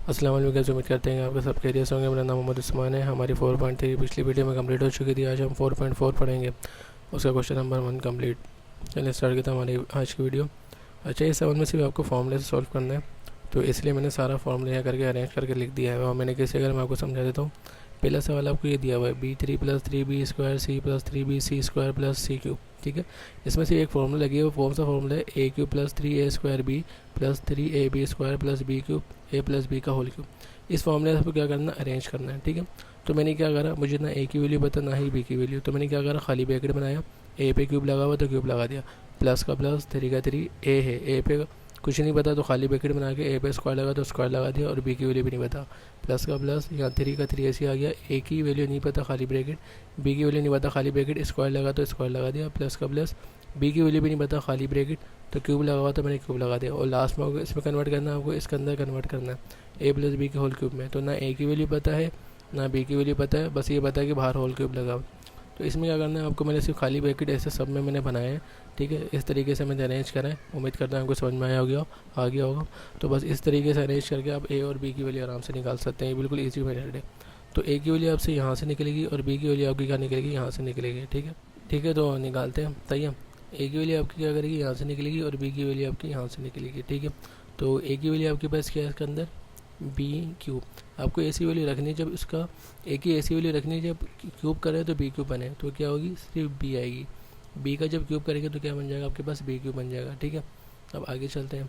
अस्सलाम वालेकुम। कैसे उम्मीद करते हैं आपका सब खैरियत से होंगे। मेरा नाम मोहम्मद उस्मान है। हमारी 4.3 पिछली वीडियो में कंप्लीट हो चुकी थी। आज हम 4.4 पढ़ेंगे, उसका क्वेश्चन नंबर 1 कंप्लीट। चलिए स्टार्ट करते हैं हमारी आज की वीडियो। अच्छा, इस सवाल में सिर्फ आपको फॉर्मूले से सॉल्व करना है, तो इसलिए मैंने सारा फॉर्मूला यहाँ करके अरेंज करके लिख दिया है। और मैंने कैसे अगर मैं आपको समझा देता हूँ। पहला सवाल आपको ये दिया हुआ है b3 + 3b² c + 3bc² + c³। ठीक है, इसमें से एक फॉर्मूला लगी है। वो कौन सा फॉर्मूला है? a³ + 3a² b + 3ab² + b³ a + b का होल क्यूब। इस फॉर्मूले से आपको क्या करना है? अरेंज करना है। ठीक है, तो मैंने क्या करा, मुझे ना a की वैल्यू पता ना ही b की वैल्यू, तो मैंने क्या करा, खाली ब्रैकेट बनाया। a पे क्यूब लगा हुआ तो क्यूब लगा दिया, प्लस का प्लस, 3 का 3, a है, a पे कुछ नहीं पता तो खाली ब्रैकेट बना के a पे स्क्वायर लगा तो स्क्वायर लगा दिया, और b की वैल्यू भी नहीं पता, प्लस का प्लस, यहाँ 3 का 3 ऐसे आ गया। a की वैल्यू नहीं पता, खाली ब्रैकेट, b की वैल्यू नहीं पता, खाली ब्रैकेट, स्क्वायर लगा तो स्क्वायर लगा दिया, प्लस का प्लस, b की वैल्यू भी नहीं पता, खाली ब्रैकेट, तो क्यूब लगा हुआ तो मैंने क्यूब लगा दिया। और लास्ट में इसमें कन्वर्ट करना है आपको, इसके अंदर कन्वर्ट करना है a + b के होल क्यूब में। तो ना a की वैल्यू पता है ना b की वैल्यू पता है, बस ये पता है कि बाहर होल क्यूब लगा। तो इसमें क्या करना है आपको, मैंने सिर्फ खाली ब्रैकेट ऐसे सब में मैंने बनाया है। ठीक है, इस तरीके से मैंने अरेंज करा है। उम्मीद करता हूँ आपको समझ में आ गया होगा। तो बस इस तरीके से अरेंज करके आप a और b की वैल्यू आराम से निकाल सकते हैं। ये बिल्कुल ईजी मेथड है। तो a की वैल्यू आपसे यहाँ से निकलेगी और b की वैल्यू आपकी क्या निकलेगी, यहाँ से निकलेगी। ठीक है, तो निकालते हैं। सही है, a की वैल्यू आपकी क्या करेगी, यहाँ से निकलेगी, और b की वैल्यू आपकी यहाँ से निकलेगी। ठीक है, तो a की वैल्यू आपके पास क्या है इसके अंदर, b³ आपको ऐसी वैल्यू रखनी है, जब इसका a की ऐसी वैल्यू रखनी है जब क्यूब करें तो b³ बने, तो क्या होगी, सिर्फ b आएगी। b का जब क्यूब करेंगे तो क्या बन जाएगा आपके पास, b³ बन जाएगा। ठीक है, अब आगे चलते हैं।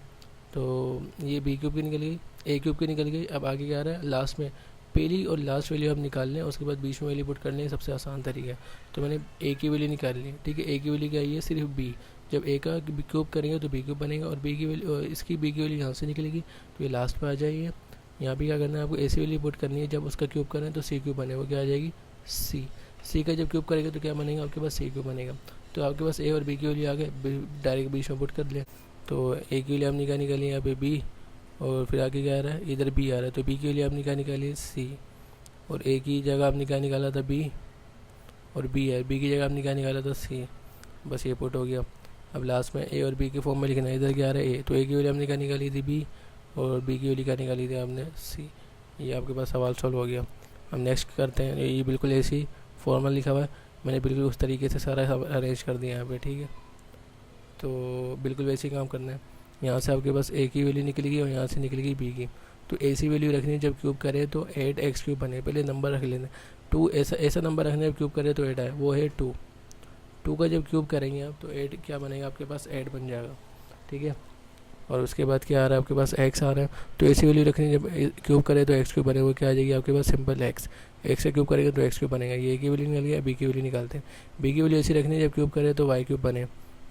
तो ये b³ की निकल गई, a³ की निकल गई। अब आगे क्या आ रहा है, लास्ट में पहली और लास्ट वैल्यू हम निकाल लें, उसके बाद बीच में वैल्यू पुट कर लें, सबसे आसान तरीका है। तो मैंने a की वैल्यू निकाल ली। ठीक है, a की वैल्यू क्या आई है, सिर्फ b। जब a का क्यूब करेंगे तो b³ बनेगा, और b की वैल्यू, इसकी b की वैल्यू यहाँ से निकलेगी, तो ये लास्ट पर आ जाएगी। यहाँ भी क्या करना है आपको, ऐसी वैल्यू पुट करनी है, जब उसका क्यूब करें तो c³ बने, वो क्या आ जाएगी, c का जब क्यूब करेगा तो क्या बनेगा आपके पास, c³ बनेगा। तो आपके पास a और b की वैल्यू आ गए, डायरेक्ट बीच में पुट कर लें। तो a की वैल्यू हमने क्या निकाली, यहाँ पे b, और फिर आगे क्या आ रहा है, इधर b आ रहा है, तो b की वैल्यू आपने क्या निकाली, c, और a की जगह आपने क्या निकाला था, b, और b है, b की जगह आपने क्या निकाला था, c। बस ये पुट हो गया। अब लास्ट में a और b के फॉर्म में लिखना है। इधर क्या आ रहा है, a, तो a की वैल्यू हमने क्या निकाली थी, b, और b की वैल्यू क्या निकाली थी आपने, c। ये आपके पास सवाल सॉल्व हो गया। हम नेक्स्ट करते हैं। ये बिल्कुल ऐसी फॉर्मल लिखा हुआ है, मैंने बिल्कुल उस तरीके से सारा अरेंज कर दिया यहाँ पे। ठीक है, तो बिल्कुल वैसे ही काम करना है। यहाँ से आपके पास a की वैल्यू निकलेगी और यहाँ से निकलेगी b की। तो ऐसी वैल्यू रखनी है जब क्यूब करें तो 8x³ बने। पहले नंबर रख लेना, 2 ऐसा नंबर रखना है जब क्यूब करें तो 8 आए, वो है 2। 2 का जब क्यूब करेंगे आप तो 8 क्या बनेगा आपके पास, 8 बन जाएगा। ठीक है, और उसके बाद क्या आ रहा है आपके पास, x आ रहा है, तो ऐसी वैल्यू रखनी है जब क्यूब करे तो x³ बने, वो क्या आ जाएगी आपके पास, सिंपल x। x से क्यूब करेगा तो x³ बनेगा। ये a की वैल्यू निकल गया, b की वैल्यू निकालते हैं। b की वैल्यू ऐसी रखनी है जब क्यूब करे तो y³ बने,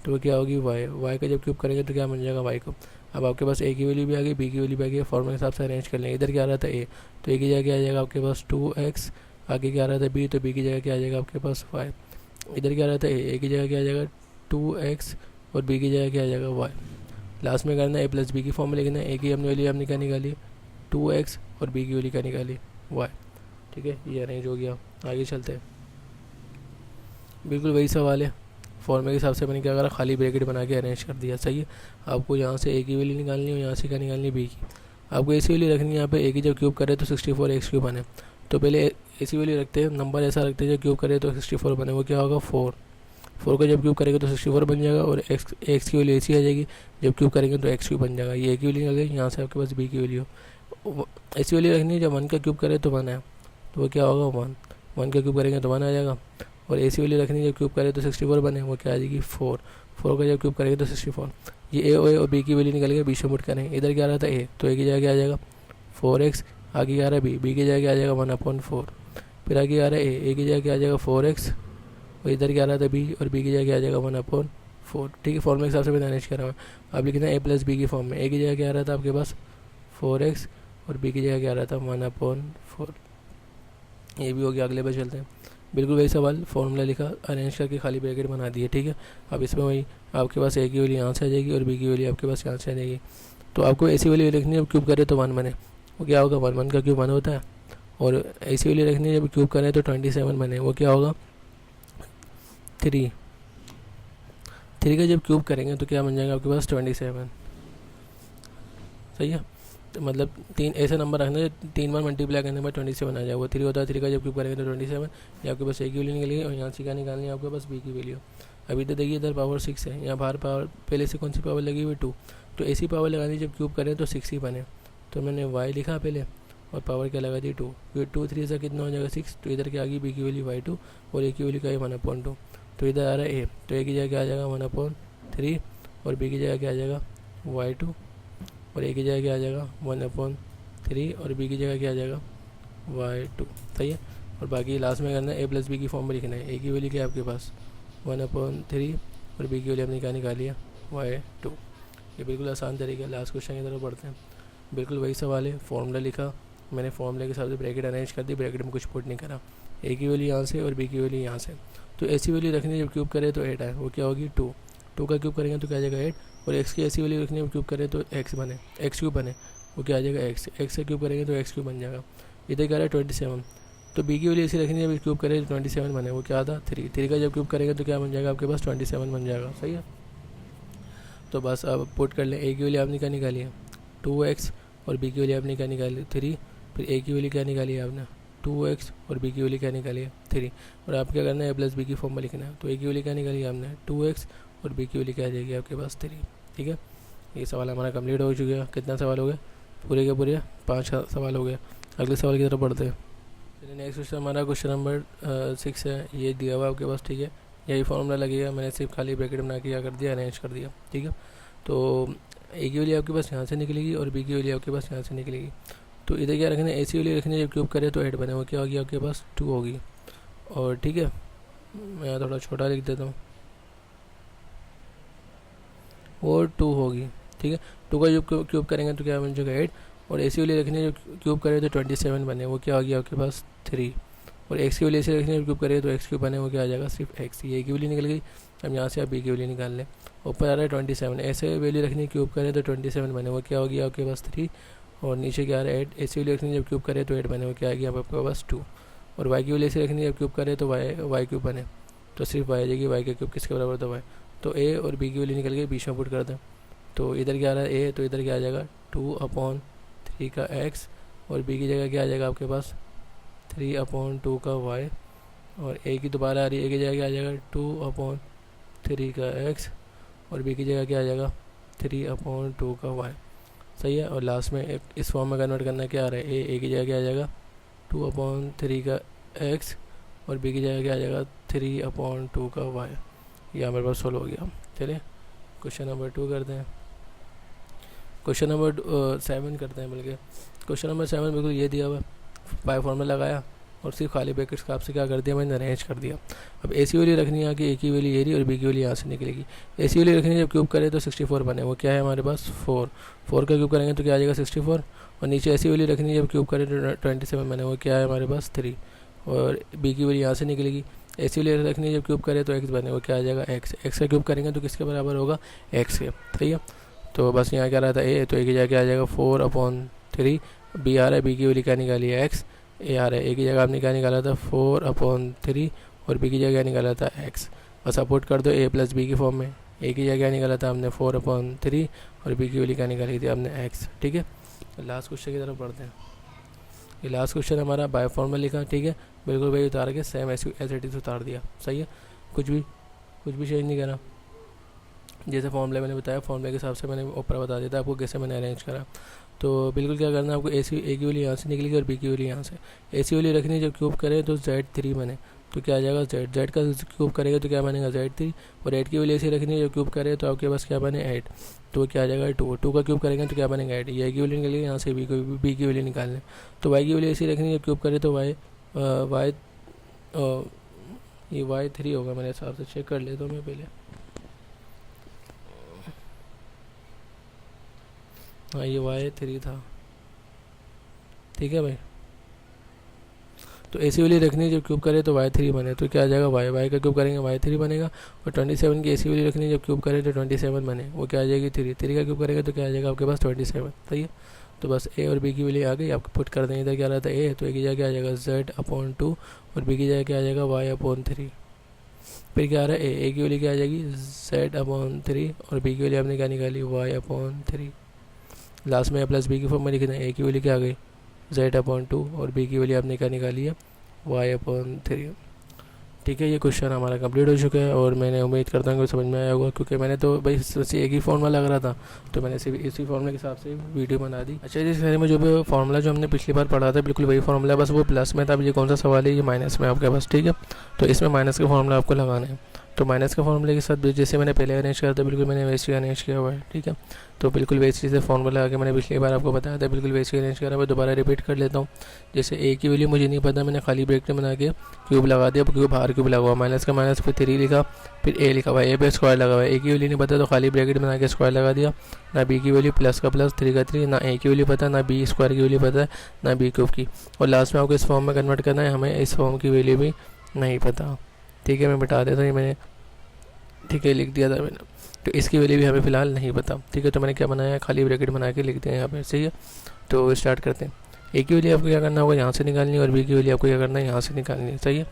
तो वो क्या होगी, y का जब क्यूब करेंगे तो क्या बन जाएगा, y³। अब आपके पास a की वैल्यू भी आ गई, b की वैल्यू भी आ गई, फॉर्मूले के हिसाब से अरेंज कर लेंगे। इधर क्या आ रहा था a, तो a की जगह क्या आ जाएगा आपके पास 2x, आगे क्या आ रहा था b, तो b की जगह क्या आ जाएगा आपके पास y। इधर क्या आ रहा था a की जगह क्या आ जाएगा 2x, और b की जगह क्या आ जाएगा y। लास्ट में करना a + b की फॉर्म में लिखना है। a की हमने वैल्यू हमने क्या निकाली, 2x, और b की वैल्यू क्या निकाली, y। ठीक है, ये अरेंज हो गया। आगे चलते हैं। बिल्कुल वही सवाल है, फॉर्मे के हिसाब से मैंने क्या करा, खाली ब्रैकेट बना के अरेंज कर दिया। सही है, आपको यहाँ से a की वैल्यू निकालनी है और यहाँ से क्या निकालनी है, b की। आपको ऐसी वैल्यू रखनी है, यहाँ पे a की जब क्यूब करे तो 64x³ बने। तो पहले ऐसी वैल्यू रखते हैं, नंबर ऐसा रखते हैं जब क्यूब करे तो 64 बने, वो क्या होगा, 4 का जब क्यूब करेंगे तो 64 बन जाएगा, और x की वैल्यू ऐसी आ जाएगी, जब क्यूब करेंगे तो x³ बन जाएगा। ये a की वैल्यू निकल गई, यहाँ से आपके पास b की वैल्यू। ऐसी वैल्यू रखनी है जब 1 का क्यूब करे तो 1 है, तो वो क्या होगा, 1 का क्यूब करेंगे तो 1 आ जाएगा। और ऐसी वैल्यू रखनी है जब क्यूब करे तो 64 बने, वो क्या आ जाएगी, 4 का जब क्यूब करेंगे तो 64। ये a और b की वैल्यू निकल गई, बीच में पुट करें। इधर क्या आ रहा था a, तो a की जगह क्या आ जाएगा 4x, आगे क्या आ रहा है b की जगह क्या आ जाएगा 1/4। फिर आगे आ रहा है a की जगह क्या आ जाएगा 4x, और इधर क्या आ रहा था b, और b की जगह क्या आ जाएगा 1/4। ठीक है, फॉर्मूले के हिसाब से मैंने मैनेज करा हुआ। अब लिखना है a + b की फॉर्म में। a की जगह क्या आ रहा था आपके पास 4x, और b की जगह क्या आ रहा था 1/4। ये भी हो गया। अगले पर चलते हैं। बिल्कुल वही सवाल, फॉर्मूला लिखा, अरेंज करके खाली ब्रैकेट बना दिए। ठीक है, अब इसमें वही आपके पास a की वैल्यू यहाँ से आ जाएगी और b की वैल्यू आपके पास यहाँ से आ जाएगी। तो आपको ऐसी वैल्यू लिखनी है जब क्यूब करे तो 1 बने, वो क्या होगा, 1 का क्यूब 1 होता है। और ऐसी वैल्यू रखनी है जब क्यूब करें तो 27 बने, वो क्या होगा, 3 का जब क्यूब करेंगे तो क्या बन जाएगा आपके पास 27। सही है, मतलब 3 ऐसे नंबर रखना है 3 बार मल्टीप्लाई करने के बाद 27 आ जाए। वो 3 होता है, 3 का जब क्यूब करेंगे तो 27। ये आपके पास ए की वैल्यू निकलेगी और यहाँ से क्या निकालनी है आपके पास बी की वैल्यू। अभी तो देखिए इधर पावर 6 है, यहाँ बाहर पावर पहले से कौन सी पावर लगी हुई 2, तो ऐसी पावर लगानी जब क्यूब करें तो 6 ही बने। तो मैंने y लिखा पहले और पावर क्या लगा दी 2, फिर 2 3 से कितना हो जाएगा 6। तो इधर क्या आ गई बी की वैल्यू y2 और ए की वैल्यू क्या है 1/2। तो इधर आ रहा है ए, तो ए की जगह क्या आ जाएगा 1/3 और बी की जगह क्या आ जाएगा y2 और ए की जगह क्या आ जाएगा 1/3 और बी की जगह क्या आ जाएगा y2। सही है। और बाकी लास्ट में करना है ए प्लस बी की फॉर्म में लिखना है। ए की वैल्यू क्या है आपके पास 1/3 और बी की वैल्यू हमने क्या निकाली है y2। ये बिल्कुल आसान तरीका है। लास्ट क्वेश्चन की तरफ बढ़ते हैं। बिल्कुल वही सवाल है, फॉर्मूला लिखा मैंने, फॉर्मूले के हिसाब से ब्रैकेट अरेंज कर दी, ब्रैकेट में कुछ पुट नहीं करा। ए की वैल्यू यहाँ से और बी की वैल्यू यहाँ से। तो ऐसी वैल्यू रखनी जब क्यूब करे तो 8 आए, वो क्या होगी 2। 2 का क्यूब करेंगे तो क्या आ जाएगा 8 और एक्स की ऐसी वैल्यू रखनी जब क्यूब करे तो एक्स बने, एक्स क्यूब बने, वो क्या आ जाएगा एक्स। एक्स से क्यूब करेंगे तो एक्स क्यूब बन जाएगा। इधर क्या रहा है 27। तो बी की वैल्यू ऐसी रखनी जब क्यूब करे तो 27 बने, वो क्या था 3। 3 का जब क्यूब करेंगे तो क्या बन जाएगा आपके पास 27 बन जाएगा। सही है। तो बस अब पुट कर लें। ए की वैल्यू आपने क्या निकाली है 2x और बी की वैल्यू आपने क्या निकाली 3। फिर ए की वैल्यू क्या निकाली है आपने 2x और बी की वैल्यू क्या निकाली है 3। और आप क्या करना है ए प्लस बी की फॉर्म में लिखना है। तो ए की वैल्यू क्या निकाली है आपने 2x और बी की वैल्यू क्या आ जाएगी आपके पास 3। ठीक है। ये सवाल हमारा कंप्लीट हो चुका है। कितना सवाल हो गए पूरे के पूरे 5 सवाल हो गए। अगले सवाल की तरफ बढ़ते हैं। चलिए नेक्स्ट क्वेश्चन हमारा क्वेश्चन नंबर 6 है। ये दिया हुआ आपके पास। ठीक है। यही फॉर्मूला लगेगा, मैंने सिर्फ खाली ब्रैकेट बना के क्या कर दिया अरेंज कर दिया। ठीक है। तो ए की वैल्यू आपके पास यहाँ से निकलेगी और बी की वैल्यू आपके पास यहाँ से निकलेगी। तो इधर क्या रखना है ए सी वैल्यू रखनी है जब क्यूब करे तो 8 बने, वो क्या होगी आपके पास 2 होगी। और ठीक है मैं थोड़ा छोटा लिख देता हूँ और 2 होगी। ठीक है। 2 का जब क्यूब करेंगे तो क्या बन जाएगा 8 और ए सी वैल्यू रखनी है जब क्यूब करे तो 27 बने, वो क्या होगी आपके पास 3। और एक्स की वैल्यू ऐसे रखनी है जब क्यूब करेंगे तो एक्स क्यूब बने, वो क्या आ जाएगा सिर्फ एक्स। ये की वैल्यू निकल गई। अब यहाँ से आप बी की वैल्यू निकाल लें। ऊपर आ रहा है 27, ऐसे वैल्यू रखनी है क्यूब करें तो 27 बने, वो क्या होगी आपके पास 3। और नीचे क्या आ रहा है 8, ऐसी वैल्यू रखनी है जब क्यूब करें तो 8 बने, वो क्या आएगी आपके पास 2। और वाई की वैल्यू ऐसे रखनी है जब क्यूब करें तो वाई क्यूब बने, तो सिर्फ वाई आ जाएगी। वाई का क्यूब किसके बराबर था वाई। तो ए और बी की वैल्यू निकल गई, बीच में पुट कर दें। तो इधर क्या आ रहा है ए, तो इधर क्या आ जाएगा 2/3 का एक्स और बी की जगह क्या आ जाएगा आपके पास 3/2 का वाई। और ए की दोबारा आ रही है, ए की जगह क्या आ जाएगा 2/3 का एक्स और बी की जगह क्या आ जाएगा 3/2 का वाई। सही है। और लास्ट में एक इस फॉर्म में कन्वर्ट करना क्या आ रहा है ए की जगह क्या आ जाएगा 2/3 का एक्स और बी की जगह क्या आ जाएगा 3/2 का वाई। ये हमारे पास सोल्व हो गया। चलिए क्वेश्चन नंबर 2 करते हैं। क्वेश्चन नंबर 7 करते हैं बल्कि। क्वेश्चन नंबर 7 बिल्कुल ये दिया हुआ बाय फॉर्मूला लगाया और सिर्फ खाली ब्रैकेट्स का आपसे क्या कर दिया मैंने अरेंज कर दिया। अब ए सी वैल्यू रखनी है कि ए की वैल्यू ये रही और बी की वैल्यू यहाँ से निकलेगी। ए सी वैल्यू रखनी है जब क्यूब करें तो 64 बने, वो क्या है हमारे पास 4। 4 का क्यूब करेंगे तो क्या आ जाएगा 64। और नीचे ऐसी वैल्यू रखनी है जब क्यूब करें तो 27 बने, वो क्या है हमारे पास 3। और बी की वैल्यू यहाँ से निकलेगी। ऐसी वैल्यू रखनी है जब क्यूब करें तो एक्स बने, वो क्या आ जाएगा एक्स। एक्स का क्यूब करेंगे तो किसके बराबर होगा एक्स के। ठीक है। तो बस यहाँ क्या रहा था ए, तो ए की जगह क्या आ जाएगा 4/3। बी आ रहा है, बी की वैल्यू क्या निकाली है एक्स। ए आ रहा है, ए की जगह आपने क्या निकाला था 4/3 और बी की जगह क्या निकाला था एक्स। बस सपोर्ट कर दो ए प्लस बी की फॉर्म में। ए की जगह क्या निकाला था हमने 4/3 और बी की वैल्यू क्या निकाली थी हमने एक्स। ठीक है। लास्ट क्वेश्चन की तरफ बढ़ते हैं। ये लास्ट क्वेश्चन हमारा बाय फॉर्मूला लिखा। ठीक है। बिल्कुल भाई उतार के सेम एज इट इज उतार दिया। सही है। कुछ भी चेंज नहीं करा। जैसे फॉर्मूला मैंने बताया फॉर्मूले के हिसाब से मैंने ऊपर बता दिया था आपको कैसे मैंने अरेंज करा। तो बिल्कुल क्या करना है आपको ए की वैल्यू यहाँ से निकलेगी और बी की वैल्यू यहाँ से। ए सी वैल्यू रखनी है जब क्यूब करें तो Z3 बने, तो क्या आ जाएगा जेड का क्यूब करेगा तो क्या बनेगा Z3। और 8 की वैल्यू ऐसी रखनी है जब क्यूब करे तो आपके पास क्या बने 8, तो क्या आ जाएगा 2। 2 का क्यूब करेंगे तो क्या बनेगा 8। ये की वैल्यू निकलेगी, यहाँ से बी की वैल्यू निकालने। तो वाई की वैल्यू ऐसी रखनी है जब क्यूब करे तो वाई ये y3 होगा मेरे हिसाब से। चेक कर लेता हूँ मैं पहले। हाँ ये y3 था। ठीक है भाई। तो ऐसी वैल्यू रखनी है जब क्यूब करे तो y3 बने, तो क्या आ जाएगा y का क्यूब करेंगे y3 बनेगा। और 27 की ऐसी वैल्यू रखनी है जब क्यूब करे तो 27 बने, वो क्या आ जाएगी 3। 3 का क्यूब करेंगे तो क्या आ जाएगा आपके पास 27। सही है। तो बस ए और बी की वैल्यू आ गई, आपको पुट कर देंगे। इधर क्या रहता है ए, तो ए की जगह क्या आ जाएगा Z/2 और बी की जगह क्या आ जाएगा y/3। फिर क्या आ रहा है ए की वैल्यू क्या आ जाएगी Z/3 और बी की वैल्यू आपने क्या निकाली y/3। लास्ट में ए प्लस बी की फॉर्म में लिखना है, ए की वैल्यू क्या आ गई z/2 और बी की वैल्यू आपने क्या निकाली है y/3। ठीक है, ये क्वेश्चन हमारा कंप्लीट हो चुका है और मैंने उम्मीद करता हूँ कि समझ में आया होगा, क्योंकि मैंने तो भाई वैसे एक ही फार्मूला लग रहा था तो मैंने सिर्फ इसी फार्मूले के हिसाब से वीडियो बना दी। अच्छा, इस बारे में जो भी फार्मूला जो हमने पिछली बार पढ़ा था बिल्कुल वही फार्मूला, बस वो प्लस में था। अब ये कौन सा सवाल है, ये माइनस में आपके पास। ठीक है, तो इसमें माइनस का फार्मूला आपको लगाना है। तो माइनस के फार्मूले के साथ जैसे मैंने पहले अरेंज किया था बिल्कुल मैंने वैसे ही अरेंज किया हुआ है। ठीक है, तो बिल्कुल वैसे से फार्मूला आके मैंने पिछली बार आपको बताया था, बिल्कुल वैसे ही अरेंज करा। मैं दोबारा रिपीट कर लेता हूँ। जैसे ए की वैल्यू मुझे नहीं पता, मैंने खाली ब्रैकेट बना के क्यूब लगा दिया, क्यूब बाहर क्यूब लगा हुआ, माइनस का माइनस, फिर 3 लिखा, फिर ए लिखा हुआ, ए पे स्क्वायर लगा हुआ है। ए की वैल्यू नहीं पता तो खाली ब्रैकेट बना के स्क्वायर लगा दिया। ना बी की वैल्यू प्लस का प्लस, 3 का 3, ना ए की वैल्यू पता, ना बी स्क्वायर की वैल्यू पता है, ना बी क्यूब की। और लास्ट में आपको इस फॉर्म में कन्वर्ट करना है, हमें इस फॉर्म की वैल्यू भी नहीं पता। ठीक है, मैं बता देता हूँ, मैंने ठीक है लिख दिया था मैंने, तो इसकी वैल्यू भी हमें फ़िलहाल नहीं पता। ठीक है, तो मैंने क्या बनाया, खाली ब्रैकेट बना के लिख दिया यहाँ पे। सही है, तो स्टार्ट करते हैं। ए की वैल्यू आपको क्या करना होगा, यहाँ से निकालनी है, और बी की वैल्यू आपको क्या करना है, यहाँ से निकालनी है। सही है,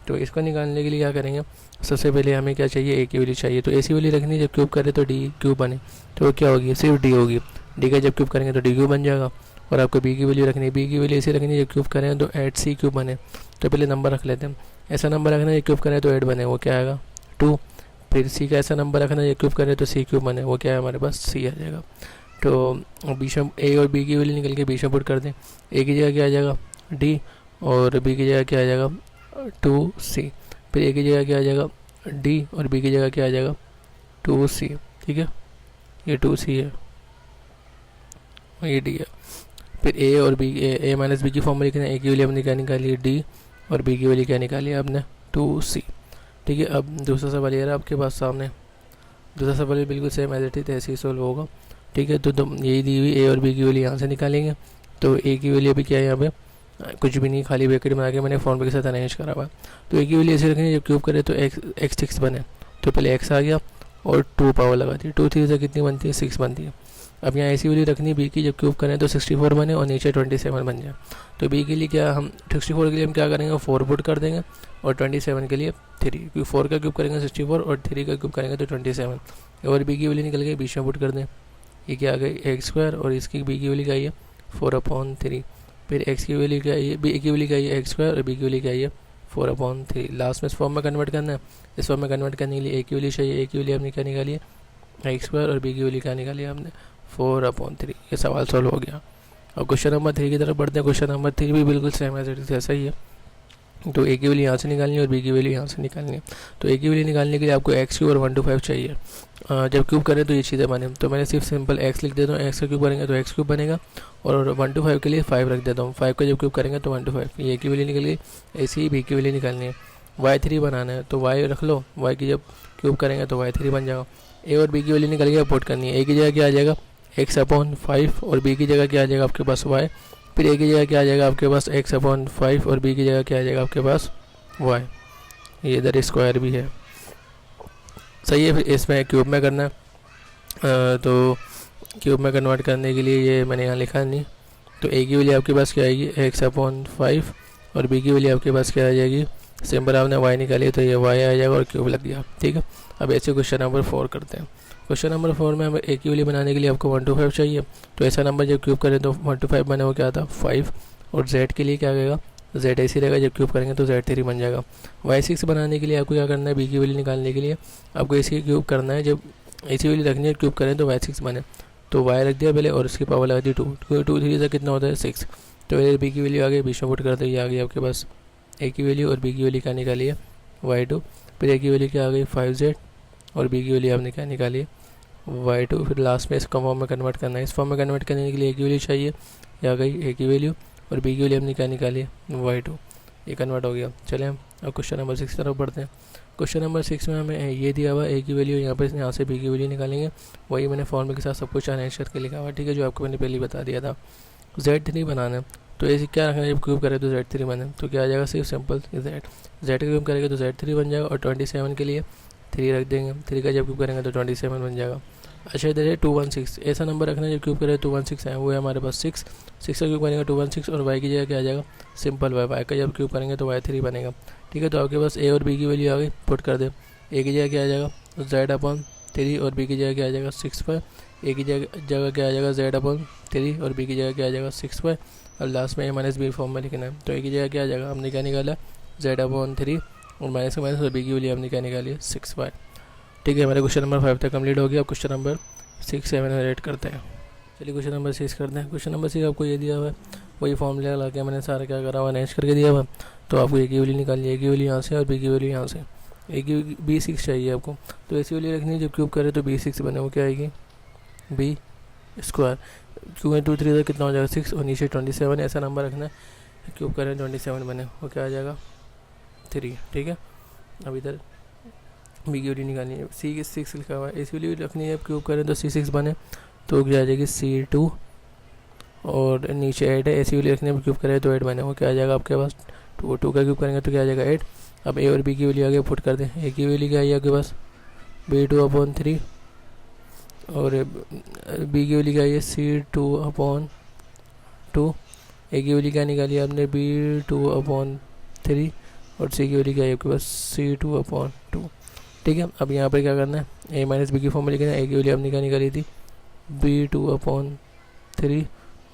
तो इसको निकालने के लिए क्या करेंगे, सबसे पहले हमें क्या चाहिए, ए की वैल्यू चाहिए। तो ऐसी वैल्यू रखनी है जब क्यूब करे तो डी क्यूब बने, तो क्या होगी, सिर्फ डी होगी। डी का जब क्यूब करेंगे तो डी क्यूब बन जाएगा। और आपको बी की वैल्यू रखनी है, बी की वैल्यू ऐसी रखनी है जब क्यूब करें तो 8c क्यूब बने। तो पहले नंबर रख लेते हैं, ऐसा नंबर रखना है जब क्यूब करें तो 8 बने, वो क्या आएगा 2। फिर सी का ऐसा नंबर रखना है जब क्यूब करें तो सी क्यूब बने, वो क्या है हमारे पास सी आ जाएगा। तो बीच में ए और बी की वैल्यू निकल के बीच में पुट कर दें। ए की जगह क्या आ जाएगा डी, और बी की जगह क्या आ जाएगा 2c। फिर ए की जगह क्या आ जाएगा डी, और बी की जगह क्या आ जाएगा 2c। ठीक है, ये 2c है, ये डी है। फिर ए और बी, ए माइनस बी की फॉर्म में लिखना है। ए की वैल्यू हमने क्या निकाली है डी, और बी की वैल्यू क्या निकाली है आपने 2c। ठीक है, अब दूसरा सवाल ये रहा आपके पास सामने। दूसरा सवाल बिल्कुल सेम एज इट इज ऐसे ही सोल्व होगा। ठीक है, तो यही दी हुई ए और बी की वैल्यू यहाँ से निकालेंगे। तो ए की वैल्यू अभी क्या है यहाँ पे, कुछ भी नहीं, खाली ब्रैकेट बना के मैंने फॉर्मूले के साथ अरेंज करा हुआ। तो ए की वैल्यू ऐसे रखेंगे जब क्यूब करे तो एक्स 6 बने। तो पहले एक्स आ गया और 2 पावर लगा दी, 2 3 से कितनी बनती है 6 बनती है। अब यहाँ ऐसी वैल्यू रखनी बी की जब क्यूब करें तो 64 बने और नीचे 27 बन जाए। तो बी के लिए क्या, हम 64 के लिए हम क्या करेंगे 4 पुट कर देंगे, और 27 के लिए 3, क्योंकि 4 का क्यूब करेंगे 64 और 3 का क्यूब करेंगे तो 27। और बी की वैल्यू निकल गई, बीच में पुट कर दें, ये क्या आ गई एक्स स्क्वायर, और इसकी बी की वैल्यू क्या आई है 4/3। फिर एक्स की वैल्यू क्या आई है, बी की वैल्यू क्या आई है एक्स स्क्वायर, और बी की वैल्यू क्या आई है 4/3। लास्ट में इस फॉर्म में कन्वर्ट करना है। इस फॉर्म में कन्वर्ट करने के लिए ए की वैल्यू चाहिए, ए की वैल्यू हमने क्या निकाली है एक्स स्क्वायर, और बी की वैल्यू क्या निकाली है हमने 4/3। ये सवाल सॉल्व हो गया। अब क्वेश्चन नंबर 3 की तरफ बढ़ते हैं। क्वेश्चन नंबर 3 भी बिल्कुल सेम एज इट इज ऐसा ही है। तो ए की वैल्यू यहाँ से निकालनी है और बी की वैल्यू यहाँ से निकालनी है। तो ए की वैल्यू निकालने के लिए आपको एक्स क्यूब और 1 to 5 चाहिए। जब क्यूब करें तो ये चीज़ें बने, तो मैंने सिर्फ सिंपल एक्स लिख देता हूँ, एक्स का क्यूब करेंगे तो एक्स क्यूब बनेगा, और 1 to 5 के लिए 5 रख देता हूँ। 5 का जब क्यूब करेंगे तो 1 to 5, ए की वैल्यू निकल गई। ऐसे ही बी की वैल्यू निकालनी है, y3 बनाना है, तो y रख लो, y की जब क्यूब करेंगे तो y3 बन जाएगा। ए और बी की वैल्यू निकल गई, पुट करनी है। ए की जगह क्या आ जाएगा x/5, और बी की जगह क्या आ जाएगा आपके पास y। फिर ए की जगह क्या आ जाएगा आपके पास x/5, और बी की जगह क्या आ जाएगा आपके पास y। ये इधर स्क्वायर भी है, सही है। फिर इसमें क्यूब में करना है, तो क्यूब में कन्वर्ट करने के लिए ये मैंने यहाँ लिखा नहीं। तो ए की वैल्यू आपके पास क्या आएगी x/5, और बी की वैल्यू आपके पास क्या आ जाएगी, सिंपल आपने y निकाली तो ये y आ जाएगा और क्यूब लग गया। ठीक है, अब ऐसे क्वेश्चन नंबर 4 करते हैं। क्वेश्चन नंबर 4 में हमें ए की वैल्यू बनाने के लिए आपको 1 to 5 चाहिए। तो ऐसा नंबर जब क्यूब करें तो 1 to 5 बने, वो क्या था 5। और z के लिए क्या आएगा, z ऐसी रहेगा, जब क्यूब करेंगे तो z3 बन जाएगा। y6 बनाने के लिए आपको क्या करना है, बी की वैल्यू निकालने के लिए आपको इसी क्यूब करना है। जब ऐसी वैल्यू रखनी है क्यूब करें तो y6 बने, तो y रख दिया पहले और उसकी पावर लगा दी 2, 2 3 से कितना होता है 6। तो बी की वैल्यू आ गई, बीच में पुट करते ये आ गई आपके पास ए की वैल्यू, और बी की वैल्यू क्या निकाली है y2। फिर ए की वैल्यू क्या आ गई 5z, और बी की वैल्यू आपने क्या निकाली है y2। फिर लास्ट में इसको फॉर्म में कन्वर्ट करना है। इस फॉर्म में कन्वर्ट करने के लिए ए की वैल्यू चाहिए, ये आ गई ए की वैल्यू, और बी की वैल्यू हमने क्या निकाली है y2। ये कन्वर्ट हो गया। चले हम अब क्वेश्चन नंबर 6 की तरफ बढ़ते हैं। क्वेश्चन नंबर 6 में हमें ये दिया हुआ ए की वैल्यू, यहाँ से बी की वैल्यू निकालेंगे। वही मैंने फॉर्मूले के साथ सब कुछ अरेंज करके लिखा हुआ, ठीक है, जो आपको मैंने पहले बता दिया था। z3 बनाना है, तो ऐसे क्या रखना है, जब क्यूब करें तो z3 बने, तो क्या आ जाएगा सिर्फ सिंपल z का क्यूब करेंगे तो z3 बन जाएगा, और 27 के लिए 3 रख देंगे, 3 का जब क्यूब करेंगे तो 27 बन जाएगा। अच्छा, इधर है 216, ऐसा नंबर रखना है जब क्यूब करें 216 है, वो है हमारे पास 6 का क्यूब करेंगे 216, और y की जगह क्या आ जाएगा सिंपल y का जब क्यूब करेंगे तो y3 बनेगा। ठीक है, तो आपके पास ए और बी की वैल्यू आ गई, पुट कर दे। ए की जगह क्या आ जाएगा z/3, और बी की जगह क्या आ जाएगा 6 पर, ए की जगह क्या आ जाएगा Z/3 और बी की जगह क्या आ जाएगा 6y और लास्ट में a-b फॉर्म में लिखना है। तो ए की जगह क्या आ जाएगा, हमने क्या निकाला Z/3 और माइनस का माइनस और बी की वैल्यू हमने क्या निकाली है 6y। ठीक है, हमारे क्वेश्चन नंबर 5 तक कंप्लीट हो गया। अब क्वेश्चन नंबर 6, 7 और 8 करते हैं। चलिए क्वेश्चन नंबर 6 करते हैं। क्वेश्चन नंबर 6 आपको ये दिया हुआ है, वही फॉर्मूला लगा के मैंने सारा क्या करा हुआ अरेंज करके दिया हुआ। तो आपको ए की वैल्यू निकालनी है, ए की वैल्यू यहाँ से और बी की वैल्यू यहाँ से। ए की B6 चाहिए आपको, तो ऐसी वैल्यू रखनी है जब क्यूब करे तो B6 बने, वो क्या आएगी B²। क्योंकि 2 3 तो कितना हो जाएगा 6 और नीचे 27, ऐसा नंबर रखना है क्यूब करें 27 बने, वो क्या आ जाएगा 3। ठीक है, अब इधर बी की वैल्यू निकालनी है, C6 लिखा हुआ है, ऐसी वैल्यू रखनी है क्यूब करें तो C6 बने, तो क्या आ जाएगी C2 और नीचे 8 है, ऐसी वैल्यू रखनी है क्यूब करें तो 8 बने, वो क्या आ जाएगा आपके पास 2 का क्यूब करेंगे तो क्या आ जाएगा 8। अब ए और बी की वैल्यू आगे पुट कर दें। ए की वैल्यू क्या आई आपके पास B2/3 और बी की वैल्यू क्या है C2/2। ए की वैल्यू क्या निकाली आपने B2/3 और सी की वैल्यू क्या है आपके पास C2/2। ठीक है, अब यहाँ पर क्या करना है, a माइनस बी की फॉर्म में लिखना है। ए की वैल्यू हमने क्या निकाली थी B2/3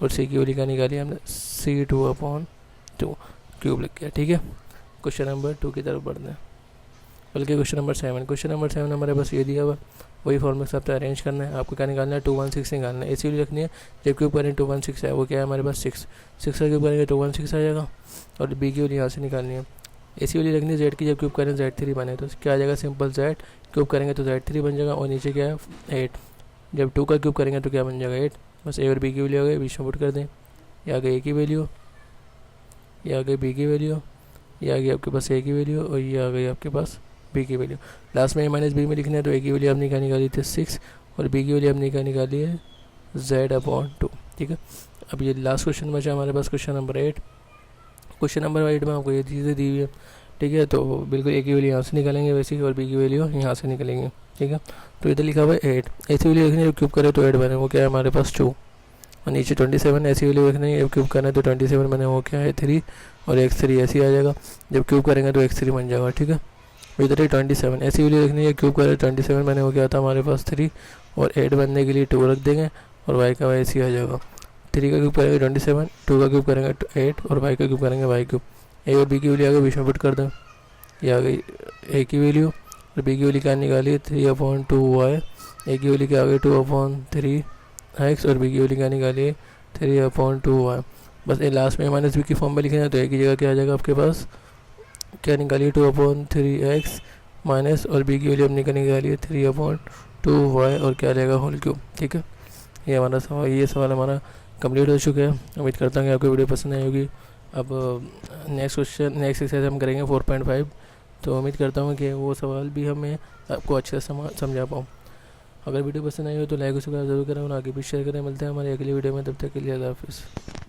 और सी की वैल्यू क्या निकाली हमने C2/2 क्यूब लिख गया। ठीक है, क्वेश्चन नंबर 2 की तरफ बढ़ते हैं, बल्कि क्वेश्चन नंबर 7। क्वेश्चन नंबर 7 हमारे पास ये दिया हुआ, वही फॉर्मूला सब तो अरेंज करना है। आपको क्या निकालना है 216 निकालना है, ऐसी वैल्यू रखनी है जब क्यूब करें 216 है, वो क्या है हमारे पास 6 का क्यूब करेंगे 216 आ जाएगा और बी की वैल्यू यहाँ से निकालनी है। ऐसी वैल्यू रखनी है जेड की जब क्यूब करें Z3 बने, तो क्या आ जाएगा सिंपल Z क्यूब करेंगे तो Z3 बन जाएगा और नीचे क्या है 8। जब 2 का क्यूब करेंगे तो क्या बन जाएगा 8। बस ए और बी की वैल्यू आ गई, बीच में पुट कर दें, ये आ गई ए की वैल्यू, ये आ गई बी की वैल्यू, ये आ गई आपके पास ए की वैल्यू और ये आ गई आपके पास बी की वैल्यू। लास्ट में माइनस बी में लिखना है, तो ए की वैल्यू हमने क्या निकाली थी 6 और बी की वैल्यू हमने क्या निकाली है Z/2। ठीक है, अब ये लास्ट क्वेश्चन बचा हमारे पास क्वेश्चन नंबर 8। क्वेश्चन नंबर 8 में आपको ये चीज़ें दी हुई है। ठीक है, तो बिल्कुल ए की वैल्यू यहाँ से निकालेंगे वैसे ही और बी की वैल्यू यहाँ से निकलेंगे। ठीक है, तो इधर लिखा हुआ है 8, ऐसी वैल्यू रखनी है क्यूब करें तो 8 बने, वो क्या है हमारे पास 2 और नीचे 27, ऐसी वैल्यू रखनी है क्यूब करें तो 27 बने, वो क्या है 3 और x3 ऐसे आ जाएगा, जब क्यूब करेंगे तो x3 बन जाएगा। ठीक है, इधर 27, ऐसी वैल्यू रखनी है क्यूब करें 27 बने, वो क्या था हमारे पास 3 और 8 बनने के लिए 2 रख देंगे और y का y ऐसे आ जाएगा। 3 का क्यूब करेंगे 27, 2 का क्यूब करेंगे 8 और y का क्यूब करेंगे y क्यूब। ए और बी की वैल्यू आगे बीच में पुट कर दें, ये आ गई ए की वैल्यू और बी की वैल्यू क्या निकाली 3/2y, ए की वैल्यू क्या आ गई 2/3x और बी की वैल्यू क्या निकाली 3/2y। बस ए लास्ट में माइनस बी की फॉर्म में लिखना है, तो ए की जगह क्या आ जाएगा आपके पास क्या निकालिए 2/3x माइनस और बी की वैल्यू हमने क्या निकाली है 3/2y और क्या रहेगा होल क्यूब। ठीक है, ये हमारा सवाल, ये सवाल हमारा कंप्लीट हो चुका है। उम्मीद करता हूँ कि आपको वीडियो पसंद आई होगी। अब नेक्स्ट एक्सरसाइज हम करेंगे 4.5, तो उम्मीद करता हूँ कि वो सवाल भी हमें आपको अच्छे से समझा पाऊँ। अगर वीडियो पसंद आई हो तो लाइक और सब्सक्राइब जरूर करें और आगे भी शेयर करें। मिलते हैं हमारी अगली वीडियो में, तब तक के लिए अल्लाह हाफिज़।